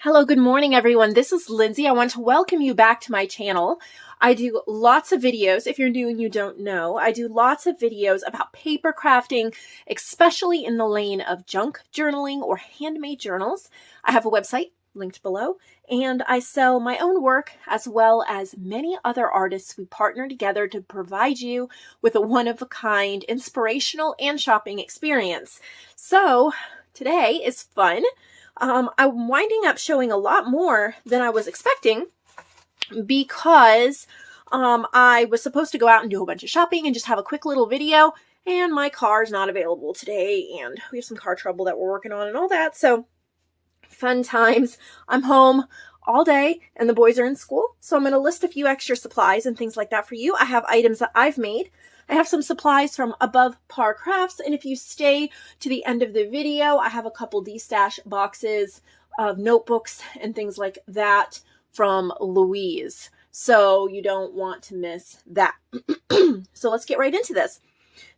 Hello, good morning, everyone. This is Lindsay. I want to welcome you back to my channel. I do lots of videos. If you're new and you don't know, I do lots of videos about paper crafting, especially in the lane of junk journaling or handmade journals. I have a website linked below, and I sell my own work as well as many other artists. We partner together to provide you with a one-of-a-kind, inspirational, and shopping experience. So today is fun. I'm winding up showing a lot more than I was expecting because I was supposed to go out and do a whole bunch of shopping and just have a quick little video, and my car's not available today, and we have some car trouble that we're working on and all that, so fun times. I'm home all day and the boys are in school, so I'm going to list a few extra supplies and things like that for you. I have items that I've made. I have some supplies from Above Par Crafts, and if you stay to the end of the video, I have a couple Destash boxes of notebooks and things like that from Louise, so you don't want to miss that. So let's get right into this.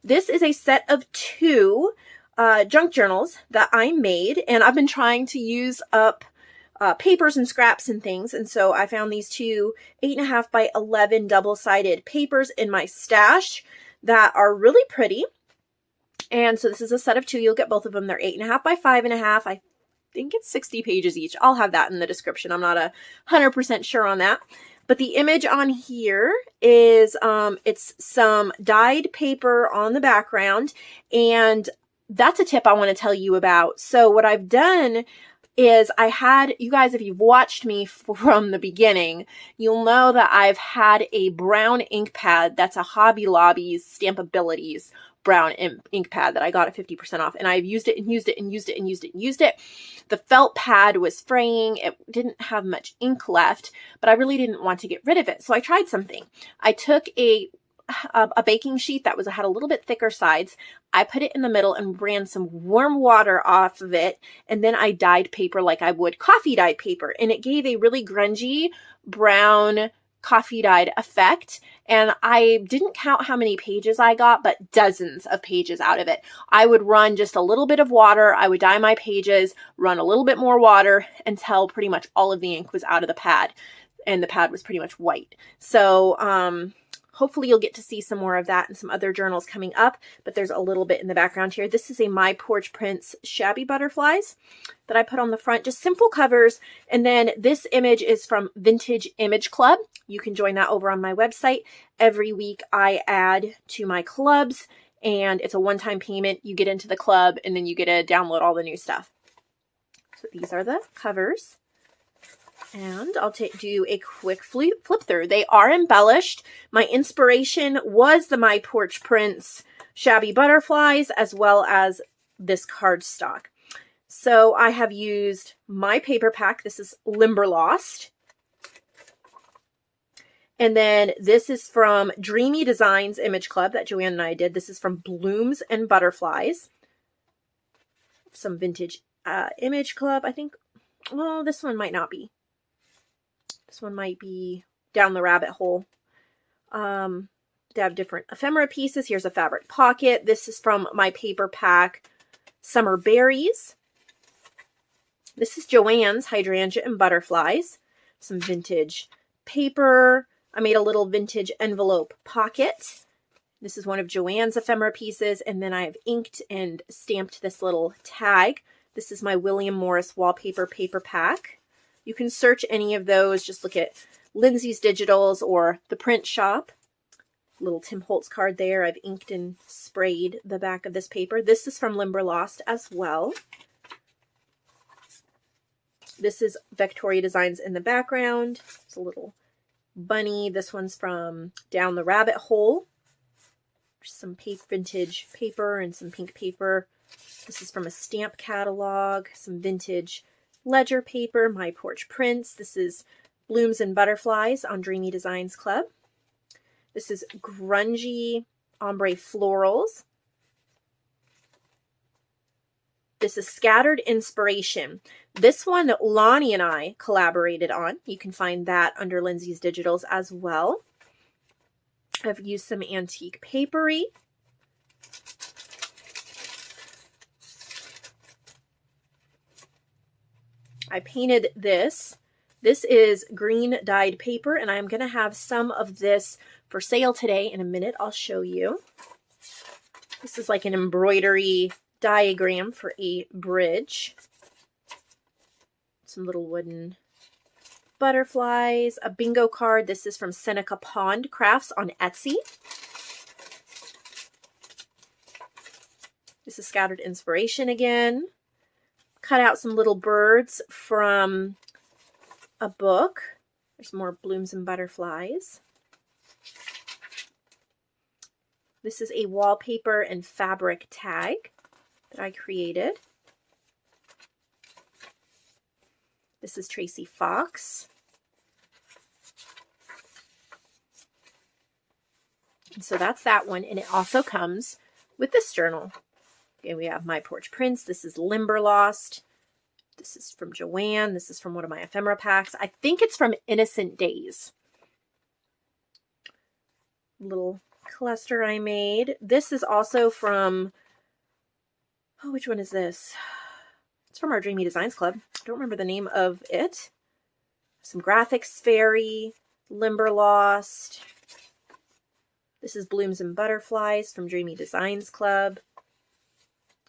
This is a set of two junk journals that I made, and I've been trying to use up papers and scraps and things, and so I found these two 8.5 by 11 double-sided papers in my stash that are really pretty. And so this is a set of two. You'll get both of them. They're 8.5 by 5.5. I think it's 60 pages each. I'll have that in the description. I'm not 100% sure on that. But the image on here is it's some dyed paper on the background, and that's a tip I want to tell you about. So what I've done is I had, you guys, if you've watched me from the beginning, you'll know that I've had a brown ink pad that's a Hobby Lobby's Stampabilities brown ink pad that I got at 50% off, and I've used it and used it and used it and used it and used it. The felt pad was fraying. It didn't have much ink left, but I really didn't want to get rid of it, so I tried something. I took a baking sheet that had a little bit thicker sides. I put it in the middle and ran some warm water off of it, and then I dyed paper like I would coffee dyed paper, and it gave a really grungy brown coffee dyed effect. And I didn't count how many pages I got, but dozens of pages out of it. I would run just a little bit of water, I would dye my pages, run a little bit more water until pretty much all of the ink was out of the pad, and the pad was pretty much white. So hopefully you'll get to see some more of that and some other journals coming up, but there's a little bit in the background here. This is a My Porch Prints Shabby butterflies that I put on the front, just simple covers. And then this image is from Vintage Image Club. You can join that over on my website. Every week I add to my clubs, and it's a one-time payment. You get into the club, and then you get to download all the new stuff. So these are the covers. And I'll do a quick flip through. They are embellished. My inspiration was the My Porch Prints Shabby Butterflies, as well as this cardstock. So I have used my paper pack. This is Limberlost. And then this is from Dreamy Designs Image Club that Joanne and I did. This is from Blooms and Butterflies. Some Vintage Image Club, I think. Well, this one might not be. This one might be Down the Rabbit Hole. They have different ephemera pieces. Here's a fabric pocket. This is from my paper pack, Summer Berries. This is Joanne's Hydrangea and Butterflies. Some vintage paper. I made a little vintage envelope pocket. This is one of Joanne's ephemera pieces. And then I have inked and stamped this little tag. This is my William Morris Wallpaper paper pack. You can search any of those. Just look at Lindsay's Digitals or The Print Shop. Little Tim Holtz card there. I've inked and sprayed the back of this paper. This is from Limberlost as well. This is Victoria Designs in the background. It's a little bunny. This one's from Down the Rabbit Hole. Some vintage paper and some pink paper. This is from a stamp catalog. Some vintage ledger paper, My Porch Prints. This is Blooms and Butterflies on Dreamy Designs Club. This is Grungy Ombre Florals. This is Scattered Inspiration. This one Lonnie and I collaborated on. You can find that under Lindsay's Digitals as well. I've used some antique papery. I painted this. This is green dyed paper, and I'm going to have some of this for sale today. In a minute, I'll show you. This is like an embroidery diagram for a bridge. Some little wooden butterflies, a bingo card. This is from Seneca Pond Crafts on Etsy. This is scattered inspiration again. Cut out some little birds from a book. There's more blooms and butterflies. This is a wallpaper and fabric tag that I created. This is Tracy Fox. And so that's that one. And it also comes with this journal. Okay, we have My Porch Prints. This is Limberlost. This is from Joanne. This is from one of my ephemera packs. I think it's from Innocent Days. Little cluster I made. This is also from, oh, which one is this? It's from our Dreamy Designs Club. I don't remember the name of it. Some graphics fairy, Limberlost. This is Blooms and Butterflies from Dreamy Designs Club.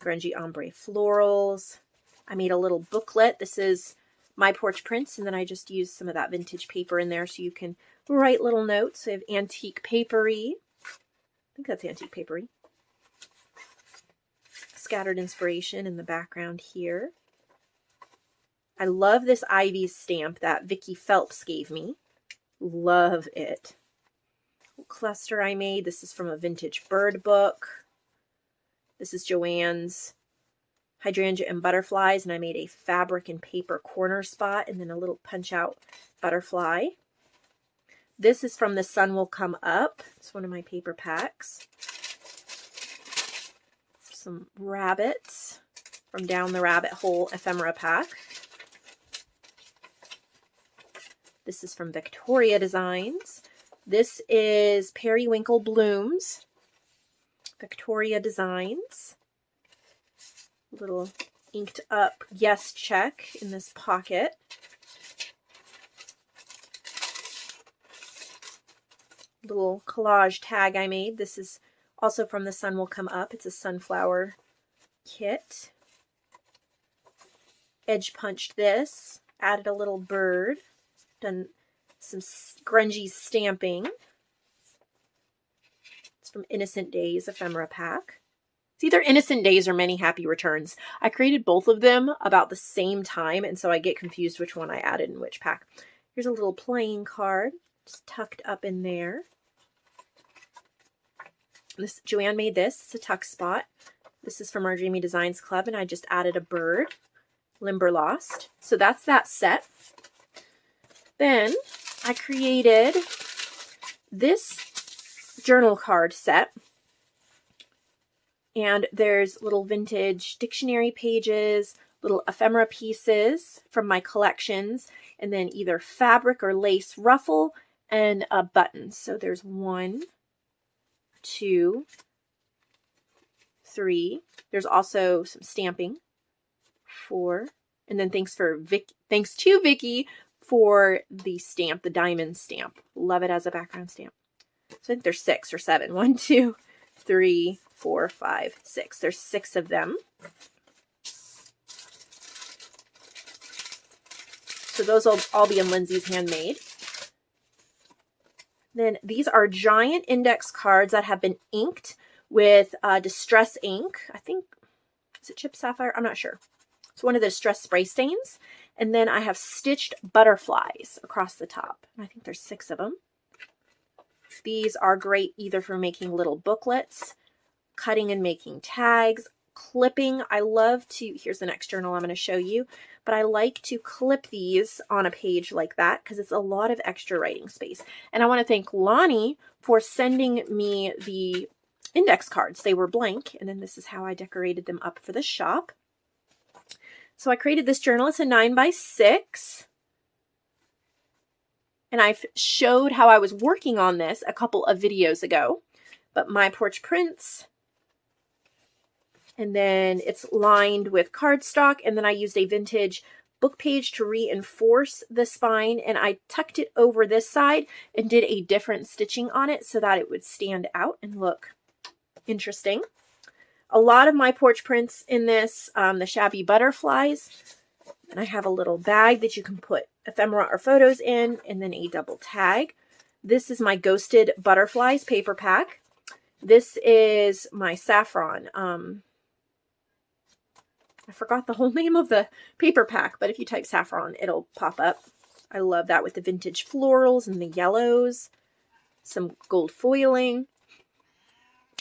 Grungy Ombre Florals. I made a little booklet. This is My Porch Prints, and then I just used some of that vintage paper in there so you can write little notes. I have Antique Papery. I think that's Antique Papery. Scattered inspiration in the background here. I love this Ivy stamp that Vicky Phelps gave me. Love it. Cluster I made. This is from a vintage bird book. This is Joanne's Hydrangea and Butterflies, and I made a fabric and paper corner spot and then a little punch out butterfly. This is from The Sun Will Come Up. It's one of my paper packs. Some rabbits from Down the Rabbit Hole ephemera pack. This is from Victoria Designs. This is Periwinkle Blooms, Victoria Designs. Little inked up yes check in this pocket. Little collage tag I made. This is also from The Sun Will Come Up. It's a sunflower kit. Edge punched this. Added a little bird. Done some grungy stamping. It's from Innocent Days ephemera pack. It's either Innocent Days or Many Happy Returns. I created both of them about the same time, and so I get confused which one I added in which pack. Here's a little playing card, just tucked up in there. This Joanne made this. It's a tuck spot. This is from our Dreamy Designs Club, and I just added a bird, Limberlost. So that's that set. Then I created this journal card set. And there's little vintage dictionary pages, little ephemera pieces from my collections, and then either fabric or lace ruffle and a button. So there's 1, 2, 3. There's also some stamping. 4. And then thanks to Vicky for the stamp, the diamond stamp. Love it as a background stamp. So I think there's 6 or 7. 1, 2, 3, 4, 5, 6. There's 6 of them. So those will all be in Lindsay's Handmade. Then these are giant index cards that have been inked with Distress ink. I think, is it Chip Sapphire? I'm not sure. It's one of the Distress spray stains. And then I have stitched butterflies across the top. I think there's 6 of them. These are great either for making little booklets, cutting and making tags, clipping. I love to, here's the next journal I'm going to show you, but I like to clip these on a page like that because it's a lot of extra writing space. And I want to thank Lonnie for sending me the index cards. They were blank, and then this is how I decorated them up for the shop. So I created this journal. It's a 9x6. And I've showed how I was working on this a couple of videos ago. But My Porch Prints. And then it's lined with cardstock. And then I used a vintage book page to reinforce the spine, and I tucked it over this side and did a different stitching on it so that it would stand out and look interesting. A lot of my porch prints in this, the Shabby butterflies, and I have a little bag that you can put ephemera or photos in, and then a double tag. This is my Ghosted Butterflies paper pack. This is my saffron. I forgot the whole name of the paper pack, but if you type saffron, it'll pop up. I love that with the vintage florals and the yellows, some gold foiling.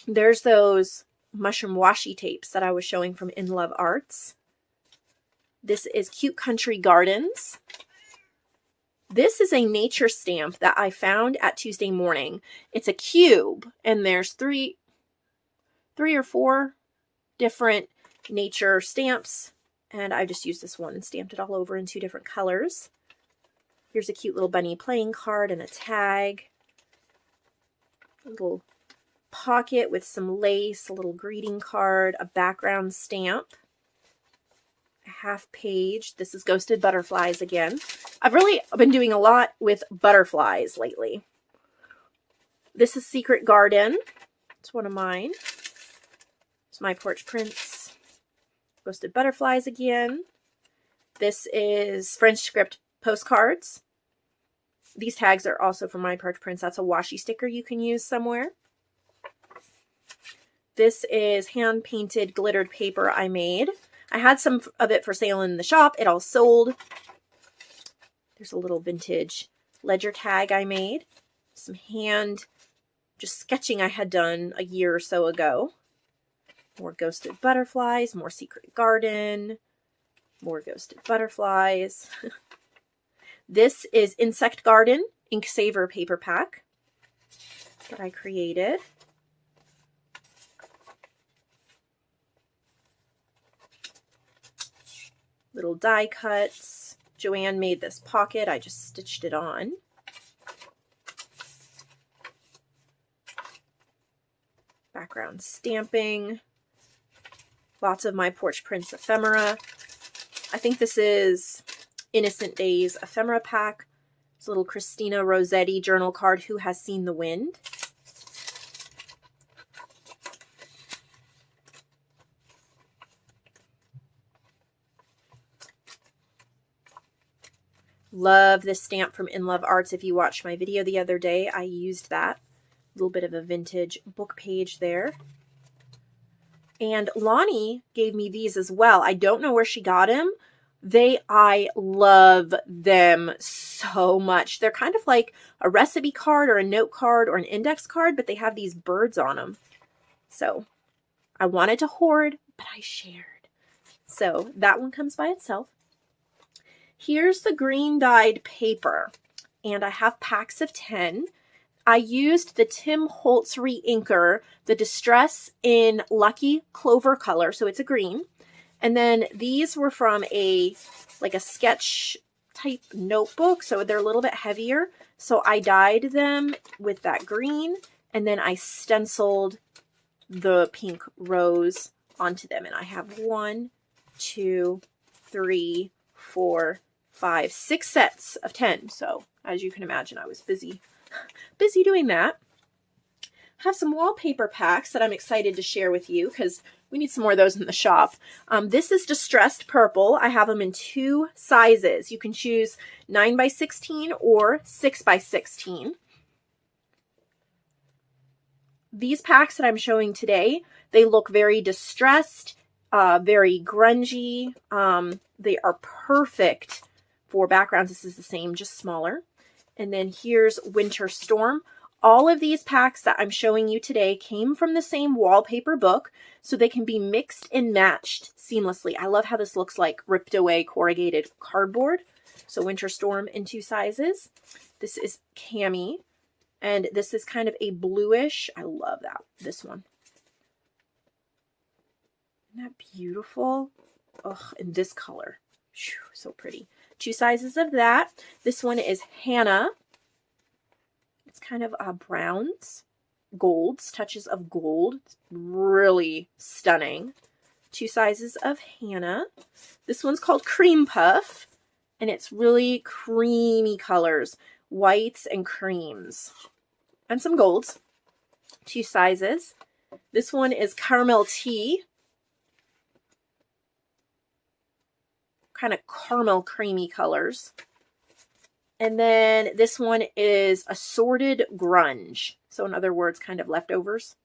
There's those mushroom washi tapes that I was showing from In Love Arts. This is Cute Country Gardens. This is a nature stamp that I found at Tuesday Morning. It's a cube, and there's three or four different nature stamps, and I just used this one and stamped it all over in 2 different colors. Here's a cute little bunny playing card and a tag. A little pocket with some lace, a little greeting card, a background stamp, a half page. This is Ghosted Butterflies again. I've really been doing a lot with butterflies lately. This is Secret Garden. It's one of mine. It's my porch prints. Ghosted Butterflies again. This is French script postcards. These tags are also from my porch prints. That's a washi sticker you can use somewhere. This is hand-painted glittered paper I made. I had some of it for sale in the shop. It all sold. There's a little vintage ledger tag I made. Some hand just sketching I had done a year or so ago. More Ghosted Butterflies, more Secret Garden, more Ghosted Butterflies. This is Insect Garden Ink Saver paper pack that I created. Little die cuts. Joanne made this pocket. I just stitched it on. Background stamping. Lots of my porch prints ephemera. I think this is Innocent Days ephemera pack. It's a little Christina Rossetti journal card, Who Has Seen the Wind. Love this stamp from In Love Arts. If you watched my video the other day, I used that. A little bit of a vintage book page there. And Lonnie gave me these as well. I don't know where she got them. I love them so much. They're kind of like a recipe card or a note card or an index card, but they have these birds on them. So I wanted to hoard, but I shared. So that one comes by itself. Here's the green dyed paper, and I have packs of 10. I used the Tim Holtz re-inker, the Distress in Lucky Clover color, so it's a green. And then these were from a sketch type notebook, so they're a little bit heavier. So I dyed them with that green, and then I stenciled the pink rose onto them. And I have 1, 2, 3, 4, 5, 6 sets of 10. So as you can imagine, I was busy doing that. I have some wallpaper packs that I'm excited to share with you because we need some more of those in the shop. This is Distressed Purple. I have them in 2 sizes. You can choose 9x16 or 6x16. These packs that I'm showing today, they look very distressed, very grungy. They are perfect for backgrounds. This is the same, just smaller. And then here's Winter Storm. All of these packs that I'm showing you today came from the same wallpaper book, so they can be mixed and matched seamlessly. I love how this looks like ripped away corrugated cardboard. So Winter Storm in 2 sizes. This is Cami, and this is kind of a bluish. I love this one. Isn't that beautiful? Oh, in this color. Whew, so pretty. 2 sizes of that. This one is Hannah. It's kind of browns, golds, touches of gold. It's really stunning. 2 sizes of Hannah. This one's called Cream Puff. And it's really creamy colors, whites and creams, and some golds. 2 sizes. This one is caramel tea. Kind of caramel creamy colors. And then this one is assorted grunge. So in other words, kind of leftovers,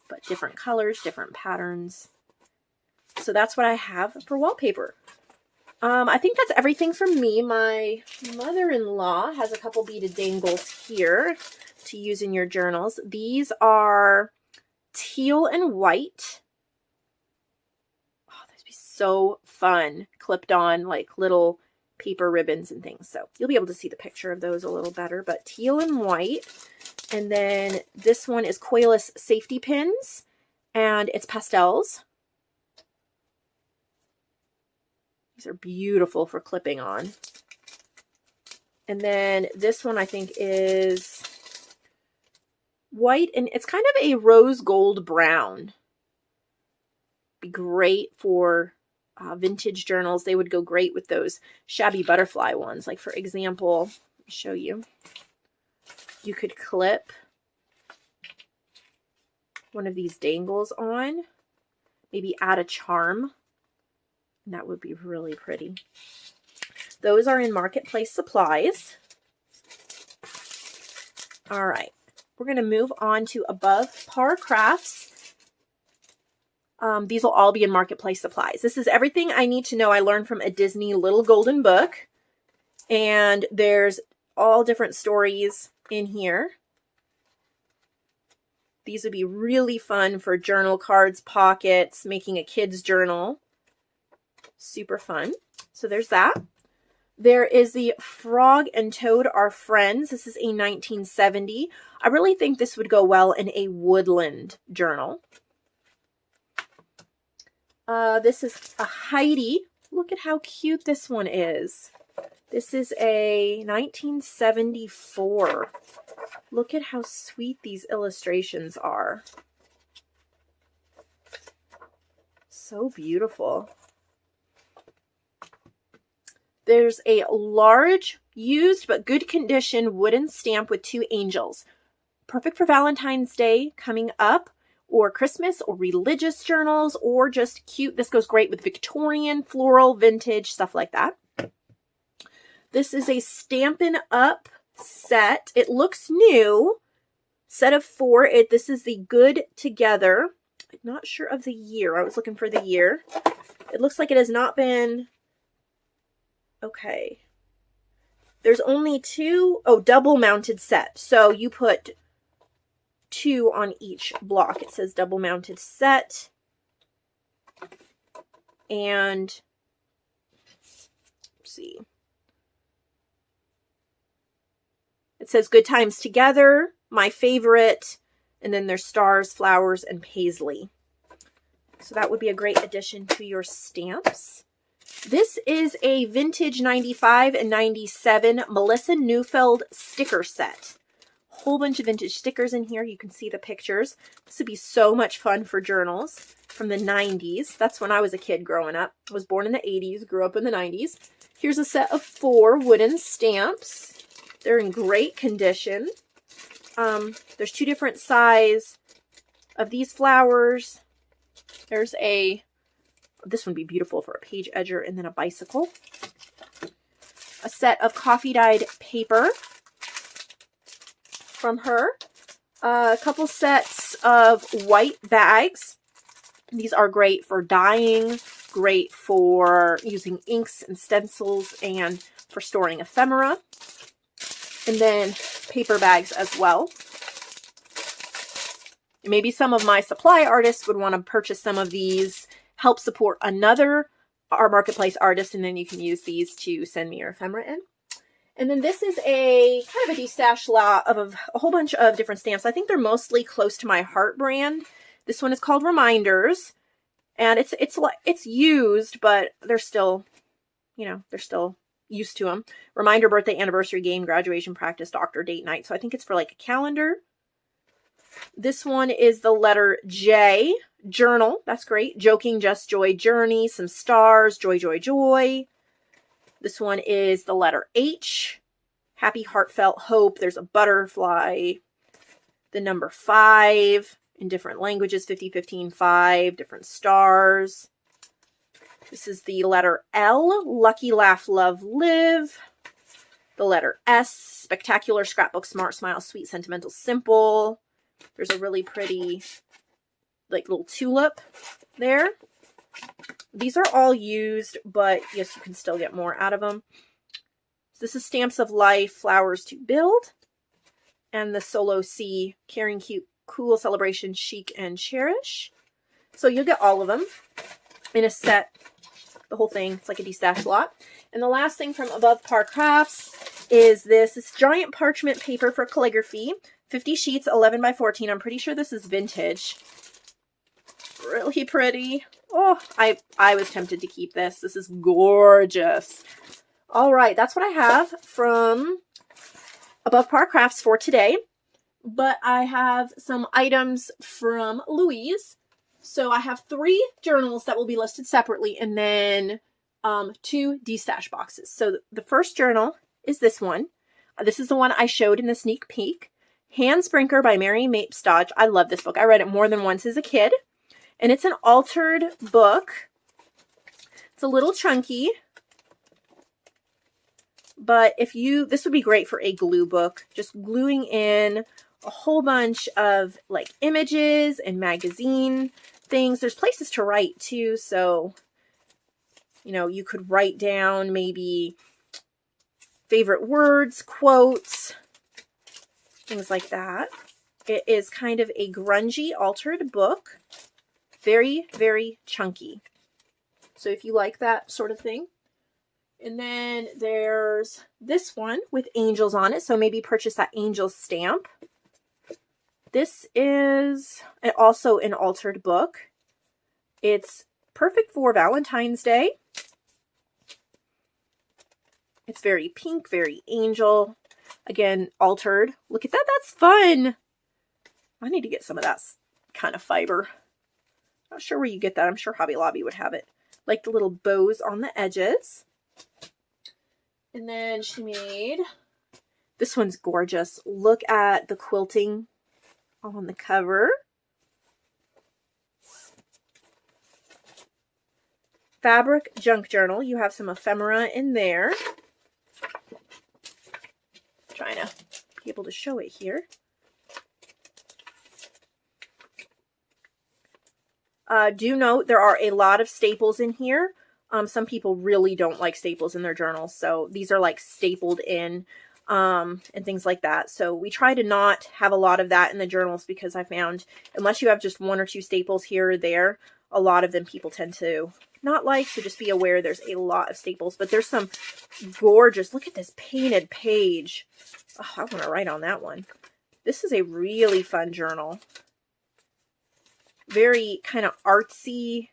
but different colors, different patterns. So that's what I have for wallpaper. I think that's everything from me. My mother-in-law has a couple beaded dangles here to use in your journals. These are teal and white. Oh, these would be so fun, clipped on like little paper ribbons and things. So you'll be able to see the picture of those a little better, but teal and white. And then this one is coilless safety pins, and it's pastels. These are beautiful for clipping on. And then this one I think is white, and it's kind of a rose gold brown. Be great for vintage journals. They would go great with those Shabby butterfly ones. Like for example, let me show you. You could clip one of these dangles on, maybe add a charm. And that would be really pretty. Those are in Marketplace Supplies. All right. We're going to move on to Above Par Crafts. These will all be in Marketplace Supplies. This is everything I need to know I learned from a Disney Little Golden Book. And there's all different stories in here. These would be really fun for journal cards, pockets, making a kid's journal. Super fun. So there's that. There is the Frog and Toad Are Friends. This is a 1970. I really think this would go well in a woodland journal. This is a Heidi. Look at how cute this one is. This is a 1974. Look at how sweet these illustrations are. So beautiful. There's a large, used but good condition wooden stamp with 2 angels. Perfect for Valentine's Day coming up, or Christmas, or religious journals, or just cute. This goes great with Victorian, floral, vintage, stuff like that. This is a Stampin' Up set. It looks new. Set of 4. This is the Good Together. I'm not sure of the year. I was looking for the year. It looks like it has not been... Okay. There's only 2, double mounted set. So you put 2 on each block. It says double mounted set. And let's see. It says Good Times Together, My Favorite, and then there's stars, flowers, and paisley. So that would be a great addition to your stamps. This is a vintage 95 and 97 Melissa Neufeld sticker set. Whole bunch of vintage stickers in here. You can see the pictures. This would be so much fun for journals from the 90s. That's when I was a kid growing up. I was born in the 80s, grew up in the 90s. Here's a set of 4 wooden stamps. They're in great condition. There's 2 different sizes of these flowers. There's this would be beautiful for a page edger, and then a bicycle. A set of coffee dyed paper from her. A couple sets of white bags. These are great for dyeing, great for using inks and stencils, and for storing ephemera. And then paper bags as well. Maybe some of my supply artists would want to purchase some of these, help support another Marketplace artist, and then you can use these to send me your ephemera in. And then this is a kind of a Destash lot of a whole bunch of different stamps. I think they're mostly close to my Heart brand. This one is called Reminders, and it's used, but they're still, they're still used to them. Reminder, birthday, anniversary, game, graduation, practice, doctor, date night. So I think it's for like a calendar. This one is the letter J, journal. That's great. Joking, just joy, journey, some stars, joy, joy, joy. This one is the letter H. Happy, heartfelt, hope. There's a butterfly. The number 5 in different languages, 50, 15, 5, different stars. This is the letter L, lucky, laugh, love, live. The letter S, spectacular, scrapbook, smart, smile, sweet, sentimental, simple. There's a really pretty, like, little tulip there. These are all used, but yes, you can still get more out of them. So this is Stamps of Life, Flowers to Build. And the Solo C, Caring, Cute, Cool, Celebration, Chic, and Cherish. So you'll get all of them in a set, the whole thing. It's like a Destash lot. And the last thing from Above Par Crafts is this giant parchment paper for calligraphy. 50 sheets, 11 by 14. I'm pretty sure this is vintage. Really pretty. Oh, I was tempted to keep this. This is gorgeous. All right, that's what I have from Above Par Crafts for today. But I have some items from Louise. So I have 3 journals that will be listed separately, and then 2 Destash boxes. So the first journal is this one. This is the one I showed in the sneak peek. Hand Sprinker by Mary Mapes Dodge. I love this book. I read it more than once as a kid. And it's an altered book. It's a little chunky. But this would be great for a glue book. Just gluing in a whole bunch of like images and magazine things. There's places to write too. So, you know, you could write down maybe favorite words, quotes, things like that. It is kind of a grungy altered book. Very, very chunky. So if you like that sort of thing. And then there's this one with angels on it. So maybe purchase that angel stamp. This is also an altered book. It's perfect for Valentine's Day. It's very pink, very angel. Again, altered. Look at that. That's fun. I need to get some of that kind of fiber. Not sure where you get that. I'm sure Hobby Lobby would have it. Like the little bows on the edges. And then she made, this one's gorgeous. Look at the quilting on the cover. Fabric Junk Journal. You have some ephemera in there. Trying to be able to show it here. Do note there are a lot of staples in here. Some people really don't like staples in their journals, so these are like stapled in and things like that. So we try to not have a lot of that in the journals because I found unless you have just 1 or 2 staples here or there, a lot of them people tend to not like. So just be aware there's a lot of staples, but there's some gorgeous, look at this painted page. Oh, I want to write on that one. This is a really fun journal. Very kind of artsy.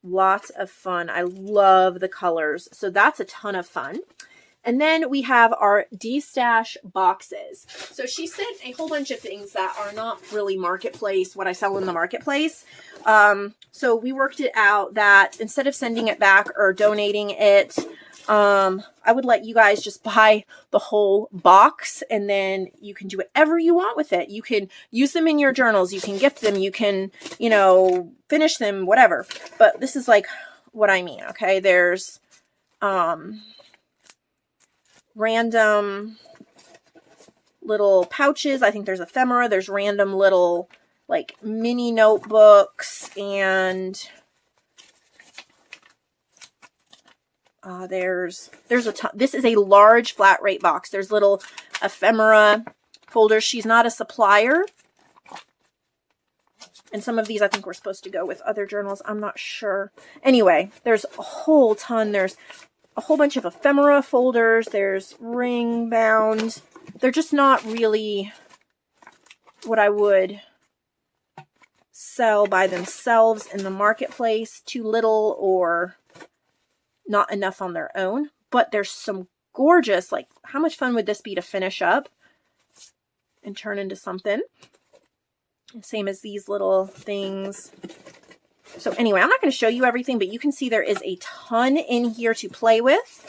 Lots of fun. I love the colors. So that's a ton of fun. And then we have our Destash boxes. So she sent a whole bunch of things that are not really marketplace, what I sell in the marketplace. So we worked it out that instead of sending it back or donating it, I would let you guys just buy the whole box and then you can do whatever you want with it. You can use them in your journals. You can gift them. You can, you know, finish them, whatever. But this is like what I mean. Okay. There's, random little pouches. I think there's ephemera. There's random little like mini notebooks and there's a ton. This is a large flat rate box. There's little ephemera folders. She's not a supplier. And some of these I think were supposed to go with other journals. I'm not sure. Anyway, there's a whole ton. There's a whole bunch of ephemera folders. There's ring bound. They're just not really what I would sell by themselves in the marketplace. Too little or not enough on their own. But there's some gorgeous, like how much fun would this be to finish up and turn into something? Same as these little things. So anyway, I'm not going to show you everything, but you can see there is a ton in here to play with.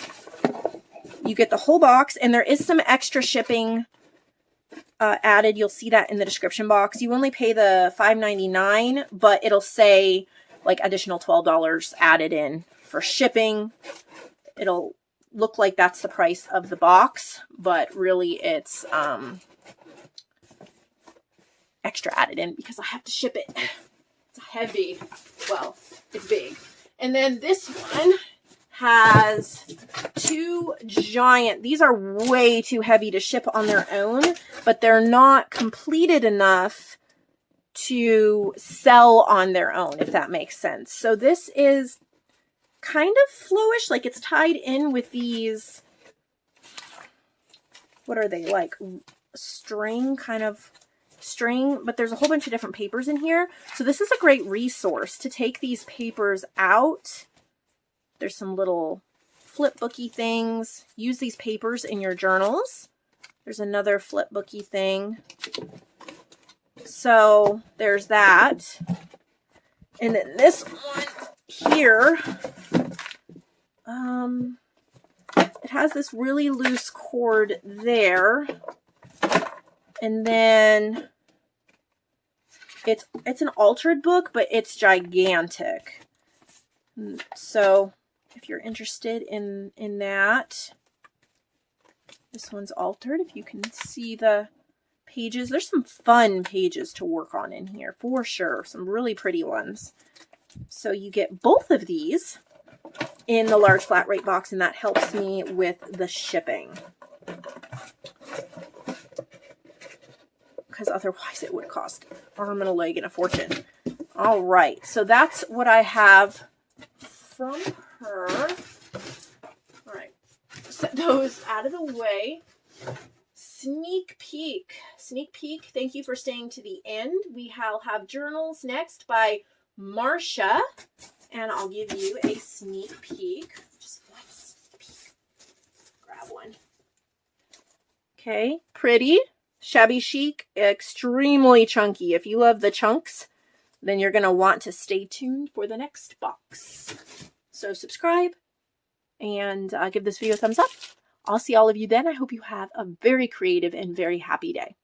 You get the whole box, and there is some extra shipping added. You'll see that in the description box. You only pay the $5.99, but it'll say like additional $12 added in for shipping. It'll look like that's the price of the box, but really it's extra added in because I have to ship it. It's heavy. Well, it's big. And then this one has two giant, these are way too heavy to ship on their own, but they're not completed enough to sell on their own, if that makes sense. So this is kind of flowish, like it's tied in with these, what are they, like string, kind of string, but there's a whole bunch of different papers in here. So this is a great resource to take these papers out. There's some little flip booky things. Use these papers in your journals. There's another flip booky thing. So there's that. And then this one here, it has this really loose cord there. And then it's an altered book, but it's gigantic. So if you're interested in that, this one's altered. If you can see the pages, there's some fun pages to work on in here for sure. Some really pretty ones. So you get both of these in the large flat rate box, and that helps me with the shipping, because otherwise it would cost an arm and a leg and a fortune. All right, so that's what I have from her. All right, set those out of the way. Sneak peek. Thank you for staying to the end. We'll have journals next by Marcia, and I'll give you a sneak peek. Just one sneak peek. Grab one. Okay, pretty. Shabby chic, extremely chunky. If you love the chunks, then you're going to want to stay tuned for the next box. So subscribe and give this video a thumbs up. I'll see all of you then. I hope you have a very creative and very happy day.